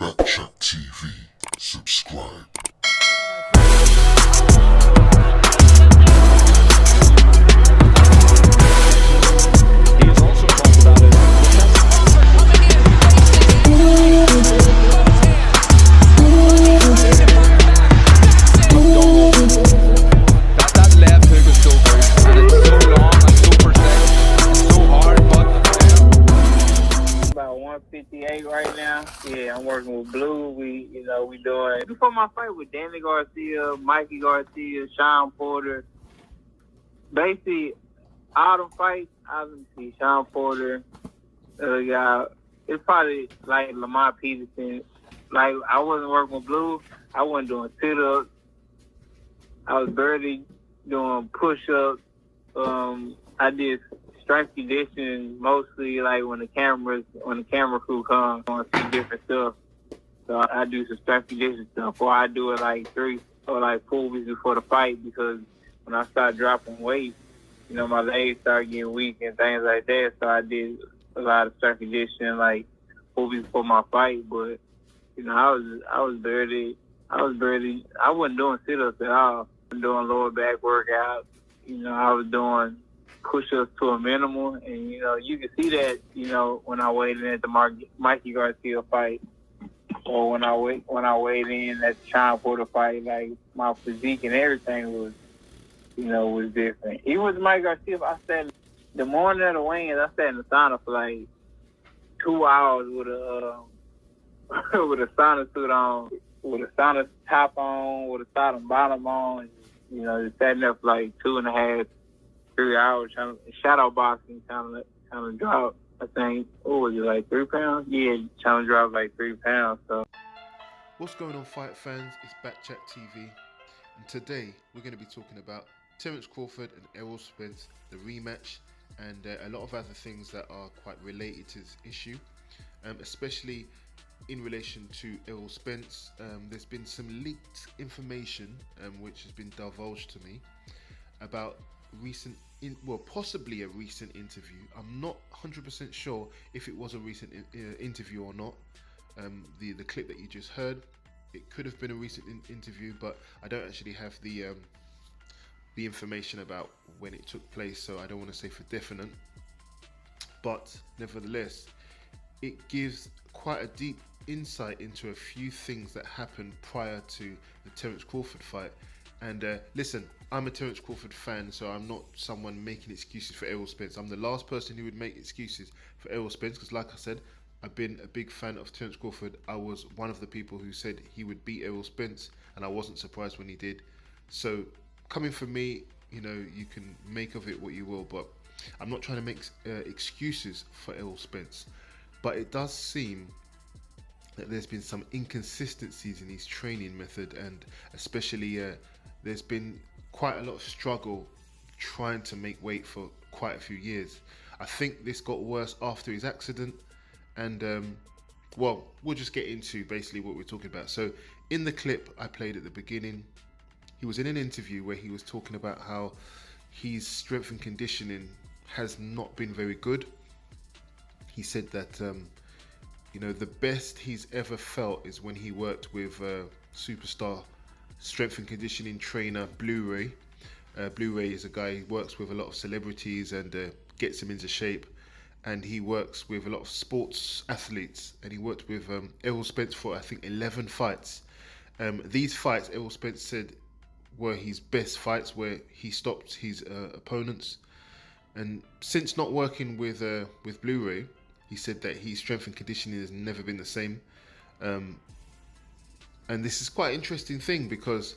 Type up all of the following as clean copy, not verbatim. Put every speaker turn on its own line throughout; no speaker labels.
Snapchat TV. Subscribe.
He has also talked about it. That left hook is so very, and it's so long and so precise and so hard, but
About 158 right now. Yeah, I'm working with Blue. We doing before my fight with Danny Garcia, Mikey Garcia, Sean Porter. Basically, all them fights, I didn't see Sean Porter. Guy, it's probably like Lamar Peterson. Like I wasn't working with Blue. I wasn't doing sit-ups. I was barely doing push-ups. I did strength conditioning mostly like when the camera crew comes, I want to see different stuff. So I do some strength conditioning stuff, or I do it like 3 or like 4 weeks before the fight, because when I start dropping weight, my legs start getting weak and things like that. So I did a lot of strength conditioning like 4 weeks before my fight. But I wasn't doing sit-ups at all. I was doing lower back workouts. I was doing push-ups to a minimal, and you can see that when I weighed in at the Mikey Garcia fight, or when I weighed in at the Sean Porter fight. Like my physique and everything was different. Even with Mikey Garcia, I sat the morning of the weigh-in, I sat in the sauna for like 2 hours with a with a sauna suit on, with a sauna top on, with a sauna bottom on. Just sat there for like 2.5, 3 hours trying to shadow boxing, trying to drop. I think, was it like 3 pounds? Yeah, trying to drop like 3 pounds. So.
What's going on, fight fans? It's Backchat TV, and today we're going to be talking about Terence Crawford and Errol Spence, the rematch, and a lot of other things that are quite related to this issue, especially in relation to Errol Spence. There's been some leaked information which has been divulged to me about possibly a recent interview. I'm not 100% sure if it was a recent interview or not. The clip that you just heard, it could have been a recent interview, but I don't actually have the information about when it took place, so I don't want to say for definite. But nevertheless, it gives quite a deep insight into a few things that happened prior to the Terence Crawford fight. And listen, I'm a Terence Crawford fan, so I'm not someone making excuses for Errol Spence. I'm the last person who would make excuses for Errol Spence, because like I said, I've been a big fan of Terence Crawford. I was one of the people who said he would beat Errol Spence, and I wasn't surprised when he did. So coming from me, you can make of it what you will, but I'm not trying to make excuses for Errol Spence. But it does seem that there's been some inconsistencies in his training method, and especially there's been quite a lot of struggle trying to make weight for quite a few years. I think this got worse after his accident, and we'll just get into basically what we're talking about. So in the clip I played at the beginning, he was in an interview where he was talking about how his strength and conditioning has not been very good. He said that the best he's ever felt is when he worked with superstar strength and conditioning trainer Blue Ray. Blue Ray is a guy who works with a lot of celebrities and gets them into shape, and he works with a lot of sports athletes, and he worked with Errol Spence for I think 11 fights. These fights, Errol Spence said, were his best fights, where he stopped his opponents. And since not working with Blue Ray, he said that his strength and conditioning has never been the same. And this is quite an interesting thing, because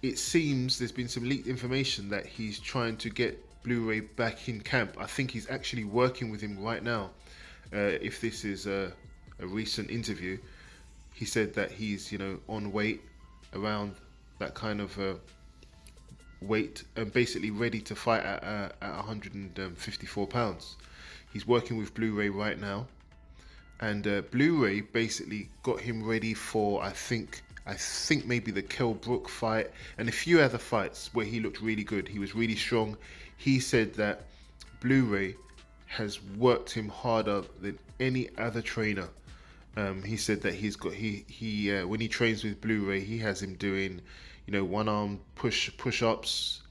it seems there's been some leaked information that he's trying to get Blue Ray back in camp. I think he's actually working with him right now. If this is a recent interview, he said that he's on weight around that kind of weight, and basically ready to fight at 154 pounds. He's working with Blue Ray right now, and Blue Ray basically got him ready for I think maybe the Kell Brook fight and a few other fights where he looked really good. He was really strong. He said that Blue Ray has worked him harder than any other trainer. He said that he when he trains with Blu-ray, he has him doing, one arm push-ups,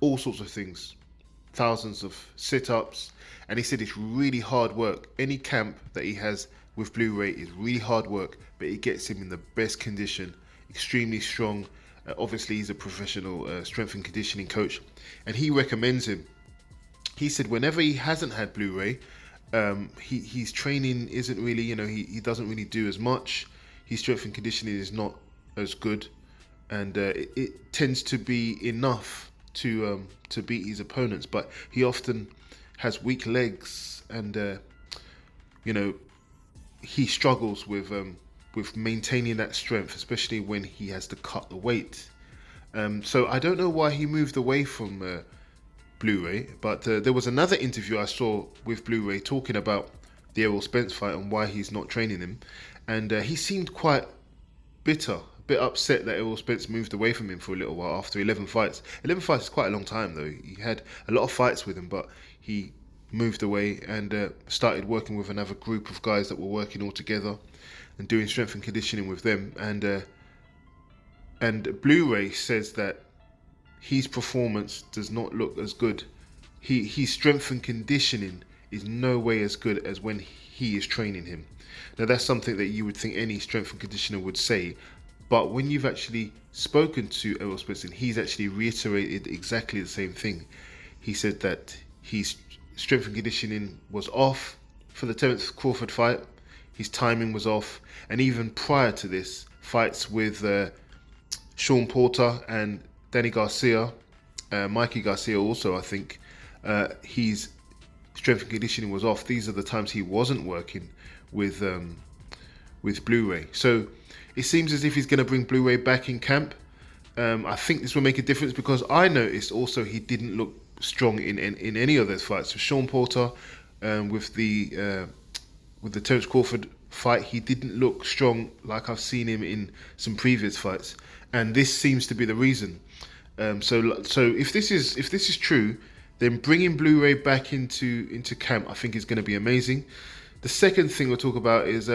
all sorts of things, thousands of sit-ups, and he said it's really hard work. Any camp that he has with Blu-ray is really hard work, but it gets him in the best condition, extremely strong. Obviously, he's a professional strength and conditioning coach, and he recommends him. He said whenever he hasn't had Blu-ray, his training isn't really, he doesn't really do as much. His strength and conditioning is not as good, and it tends to be enough to beat his opponents. But he often has weak legs, and he struggles with maintaining that strength, especially when he has to cut the weight. So I don't know why he moved away from Blu-ray, but there was another interview I saw with Blu-ray talking about the Errol Spence fight and why he's not training him, and he seemed quite bitter, a bit upset that Errol Spence moved away from him for a little while after 11 fights. 11 fights is quite a long time though. He had a lot of fights with him, but he moved away and started working with another group of guys that were working all together and doing strength and conditioning with them, and Blu-ray says that his performance does not look as good. His strength and conditioning is no way as good as when he is training him. Now that's something that you would think any strength and conditioner would say, but when you've actually spoken to Errol Spence, he's actually reiterated exactly the same thing. He said that his strength and conditioning was off for the Terence Crawford fight. His timing was off, and even prior to this, fights with Sean Porter and Danny Garcia, Mikey Garcia also, I think, his strength and conditioning was off. These are the times he wasn't working with Blu-ray. So it seems as if he's going to bring Blu-ray back in camp. I think this will make a difference because I noticed also he didn't look strong in any of those fights. So Sean Porter, with the Terence Crawford fight, he didn't look strong like I've seen him in some previous fights, and this seems to be the reason. So if this is true, then bringing Blu-ray back into camp, I think is going to be amazing. The second thing we'll talk about is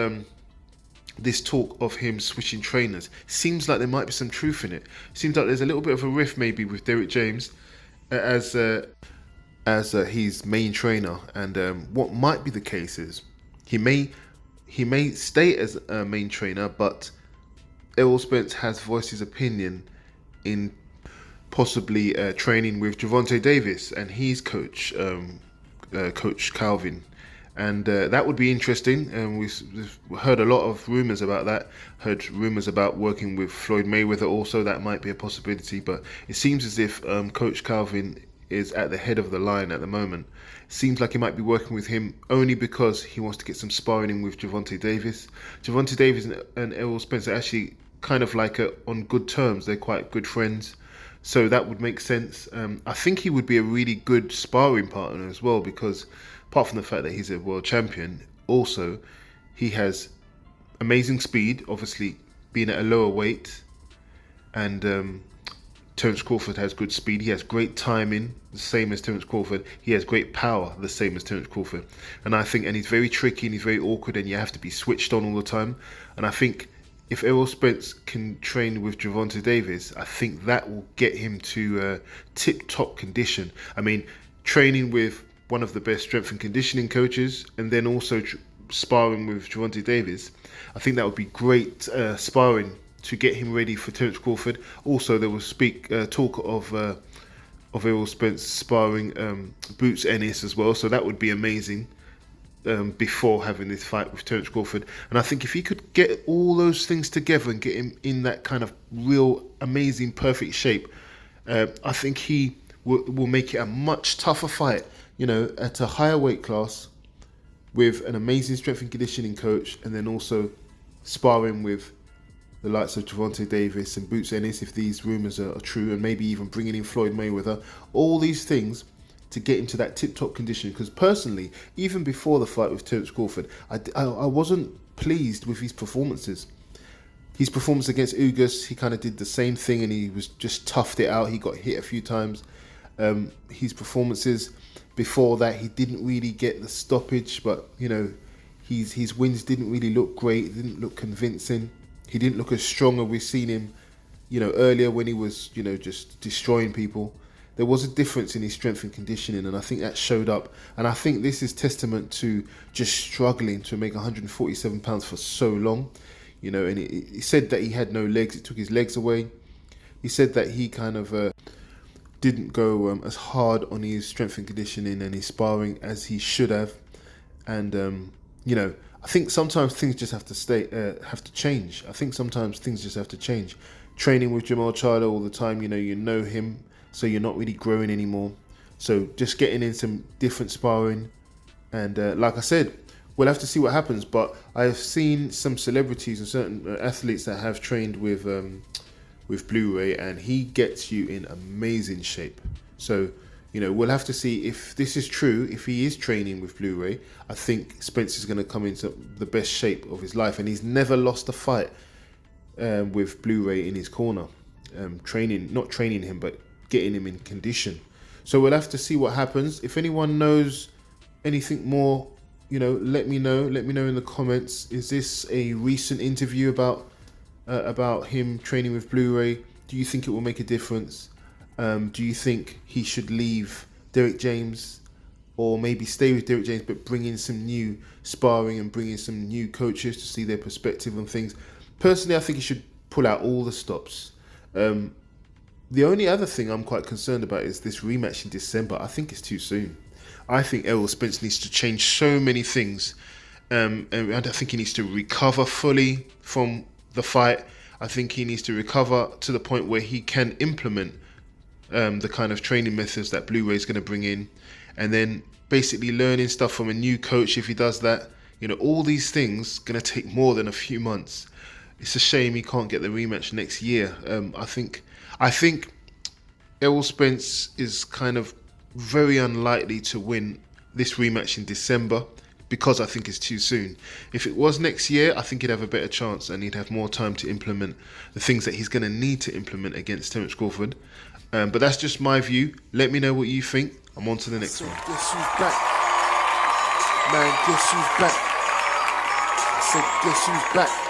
this talk of him switching trainers. Seems like there might be some truth in it. Seems like there's a little bit of a rift maybe with Derek James as his main trainer, and what might be the case is he may stay as a main trainer, but Errol Spence has voiced his opinion in possibly training with Gervonta Davis and his coach, Coach Calvin, and that would be interesting. And we've heard a lot of rumours about that. Heard rumours about working with Floyd Mayweather also. That might be a possibility, but it seems as if Coach Calvin is at the head of the line at the moment. Seems like he might be working with him only because he wants to get some sparring in with Gervonta Davis. Gervonta Davis and Errol Spence are actually kind of like on good terms. They're quite good friends. So that would make sense. I think he would be a really good sparring partner as well, because apart from the fact that he's a world champion, also he has amazing speed, obviously being at a lower weight, and Terence Crawford has good speed. He has great timing, the same as Terence Crawford. He has great power, the same as Terence Crawford. And he's very tricky and he's very awkward, and you have to be switched on all the time. And I think if Errol Spence can train with Gervonta Davis, I think that will get him to tip-top condition. I mean, training with one of the best strength and conditioning coaches, and then also sparring with Gervonta Davis, I think that would be great sparring to get him ready for Terence Crawford. Also, there was talk of Errol Spence sparring Boots Ennis as well, so that would be amazing. Before having this fight with Terence Crawford, and I think if he could get all those things together and get him in that kind of real amazing perfect shape, I think he will make it a much tougher fight, at a higher weight class with an amazing strength and conditioning coach, and then also sparring with the likes of Gervonta Davis and Boots Ennis if these rumours are true, and maybe even bringing in Floyd Mayweather. All these things to get him to that tip-top condition, because personally, even before the fight with Terence Crawford, I wasn't pleased with his performances. His performance against Ugas, he kind of did the same thing and he was just toughed it out. He got hit a few times. His performances before that, he didn't really get the stoppage, but, he his wins didn't really look great, didn't look convincing. He didn't look as strong as we've seen him, earlier when he was, just destroying people. There was a difference in his strength and conditioning, and I think that showed up. And I think this is testament to just struggling to make 147 pounds for so long, and he said that he had no legs. It took his legs away. He said that he kind of didn't go as hard on his strength and conditioning and his sparring as he should have. And, I think sometimes things just have to change. I think sometimes things just have to change. Training with Jamal Charlo all the time, you know him, so you're not really growing anymore. So just getting in some different sparring. And like I said, we'll have to see what happens. But I've seen some celebrities and certain athletes that have trained with Blu-ray, and he gets you in amazing shape. So, we'll have to see if this is true. If he is training with Blu-ray, I think Spence is going to come into the best shape of his life. And he's never lost a fight with Blu-ray in his corner, not training him, but getting him in condition. So we'll have to see what happens. If anyone knows anything more, let me know. Let me know in the comments. Is this a recent interview about him training with Blu-ray? Do you think it will make a difference? Do you think he should leave Derek James, or maybe stay with Derek James but bring in some new sparring and bring in some new coaches to see their perspective on things? Personally, I think he should pull out all the stops. The only other thing I'm quite concerned about is this rematch in December. I think it's too soon. I think Errol Spence needs to change so many things. And I think he needs to recover fully from the fight. I think he needs to recover to the point where he can implement the kind of training methods that Blu-ray is going to bring in, and then basically learning stuff from a new coach if he does that. All these things going to take more than a few months. It's a shame he can't get the rematch next year. I think Errol Spence is kind of very unlikely to win this rematch in December, because I think it's too soon. If it was next year, I think he'd have a better chance and he'd have more time to implement the things that he's going to need to implement against Terence Crawford. But that's just my view. Let me know what you think. I'm on to the next one.
Guess who's back? Man, guess who's back? I said, guess who's back?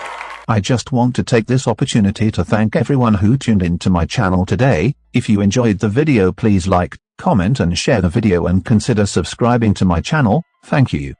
I just want to take this opportunity to thank everyone who tuned into my channel today. If you enjoyed the video, please like, comment and share the video, and consider subscribing to my channel. Thank you.